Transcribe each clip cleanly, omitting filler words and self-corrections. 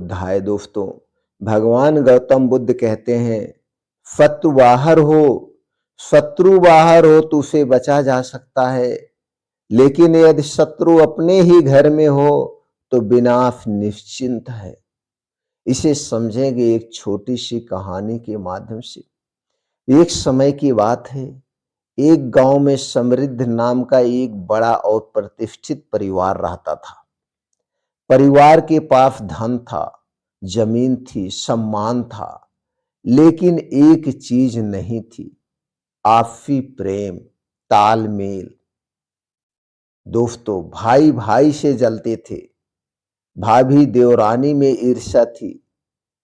बुद्धाय। दोस्तों, भगवान गौतम बुद्ध कहते हैं, शत्रु बाहर हो तो उसे बचा जा सकता है, लेकिन यदि शत्रु अपने ही घर में हो तो विनाश निश्चिंत है। इसे समझेंगे एक छोटी सी कहानी के माध्यम से। एक समय की बात है, एक गांव में समृद्ध नाम का एक बड़ा और प्रतिष्ठित परिवार रहता था। परिवार के पास धन था, जमीन थी, सम्मान था, लेकिन एक चीज नहीं थी, आपसी प्रेम, तालमेल। दोस्तों, भाई भाई से जलते थे, भाभी देवरानी में ईर्ष्या थी,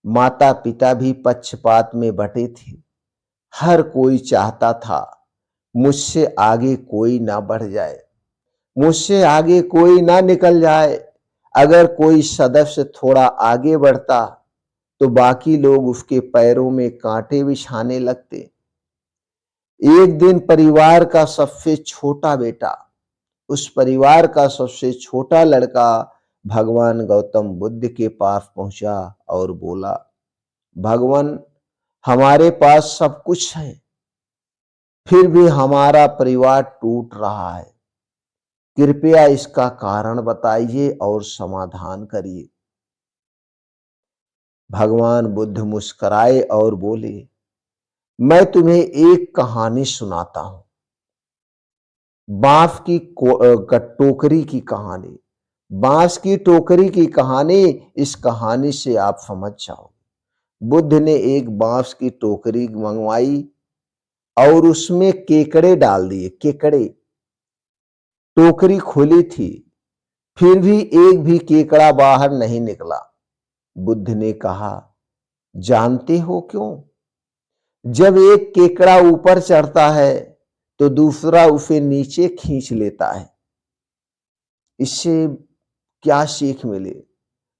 माता पिता भी पक्षपात में बटे थे। हर कोई चाहता था मुझसे आगे कोई ना बढ़ जाए, मुझसे आगे कोई ना निकल जाए। अगर कोई सदस्य थोड़ा आगे बढ़ता तो बाकी लोग उसके पैरों में कांटे बिछाने लगते। एक दिन उस परिवार का सबसे छोटा लड़का भगवान गौतम बुद्ध के पास पहुंचा और बोला, भगवान, हमारे पास सब कुछ है, फिर भी हमारा परिवार टूट रहा है। कृपया इसका कारण बताइए और समाधान करिए। भगवान बुद्ध मुस्कुराए और बोले, मैं तुम्हें एक कहानी सुनाता हूं, बांस की टोकरी की कहानी। बांस की टोकरी की कहानी, इस कहानी से आप समझ जाओ। बुद्ध ने एक बांस की टोकरी मंगवाई और उसमें केकड़े डाल दिए। केकड़े, टोकरी खुली थी, फिर भी एक भी केकड़ा बाहर नहीं निकला। बुद्ध ने कहा, जानते हो क्यों? जब एक केकड़ा ऊपर चढ़ता है तो दूसरा उसे नीचे खींच लेता है। इससे क्या सीख मिले?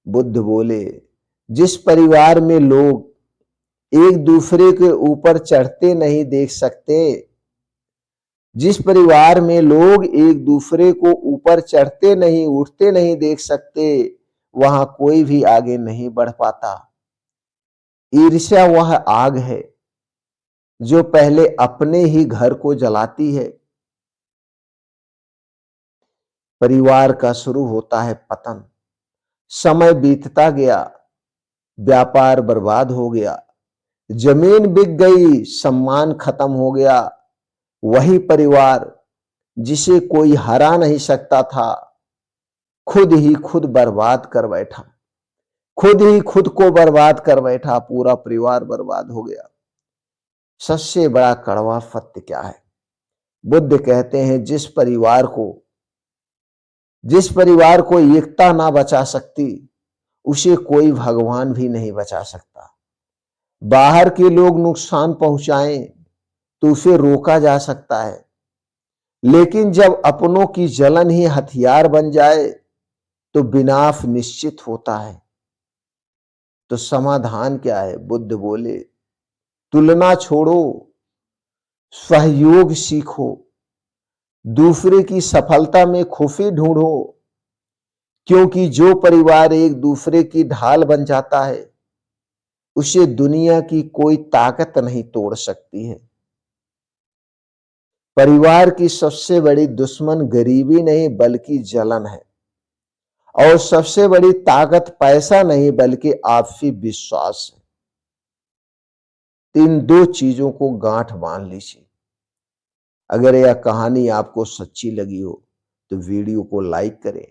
बुद्ध बोले, जिस परिवार में लोग एक दूसरे के ऊपर चढ़ते नहीं देख सकते, जिस परिवार में लोग एक दूसरे को ऊपर चढ़ते नहीं, उठते नहीं देख सकते, वहां कोई भी आगे नहीं बढ़ पाता। ईर्ष्या वह आग है जो पहले अपने ही घर को जलाती है। परिवार का शुरू होता है पतन। समय बीतता गया, व्यापार बर्बाद हो गया, जमीन बिक गई, सम्मान खत्म हो गया। वही परिवार जिसे कोई हरा नहीं सकता था, खुद ही खुद बर्बाद कर बैठा, खुद ही खुद को बर्बाद कर बैठा। पूरा परिवार बर्बाद हो गया। सबसे बड़ा कड़वा सत्य क्या है? बुद्ध कहते हैं, जिस परिवार को एकता ना बचा सकती, उसे कोई भगवान भी नहीं बचा सकता। बाहर के लोग नुकसान पहुंचाएं तो उसे रोका जा सकता है, लेकिन जब अपनों की जलन ही हथियार बन जाए तो विनाश निश्चित होता है। तो समाधान क्या है? बुद्ध बोले, तुलना छोड़ो, सहयोग सीखो, दूसरे की सफलता में खुशी ढूंढो, क्योंकि जो परिवार एक दूसरे की ढाल बन जाता है, उसे दुनिया की कोई ताकत नहीं तोड़ सकती है। परिवार की सबसे बड़ी दुश्मन गरीबी नहीं बल्कि जलन है, और सबसे बड़ी ताकत पैसा नहीं बल्कि आपसी विश्वास है। इन दो चीजों को गांठ बांध लीजिए। अगर यह कहानी आपको सच्ची लगी हो तो वीडियो को लाइक करें,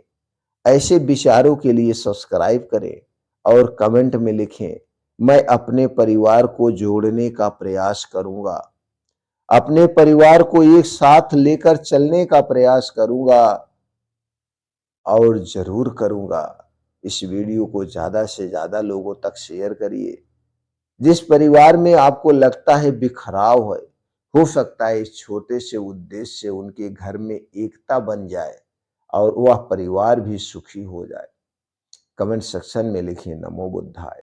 ऐसे विचारों के लिए सब्सक्राइब करें और कमेंट में लिखें, मैं अपने परिवार को जोड़ने का प्रयास करूंगा, अपने परिवार को एक साथ लेकर चलने का प्रयास करूंगा और जरूर करूंगा। इस वीडियो को ज्यादा से ज्यादा लोगों तक शेयर करिए। जिस परिवार में आपको लगता है बिखराव है, हो सकता है इस छोटे से उद्देश्य से उनके घर में एकता बन जाए और वह परिवार भी सुखी हो जाए। कमेंट सेक्शन में लिखिए, नमो बुद्धाय।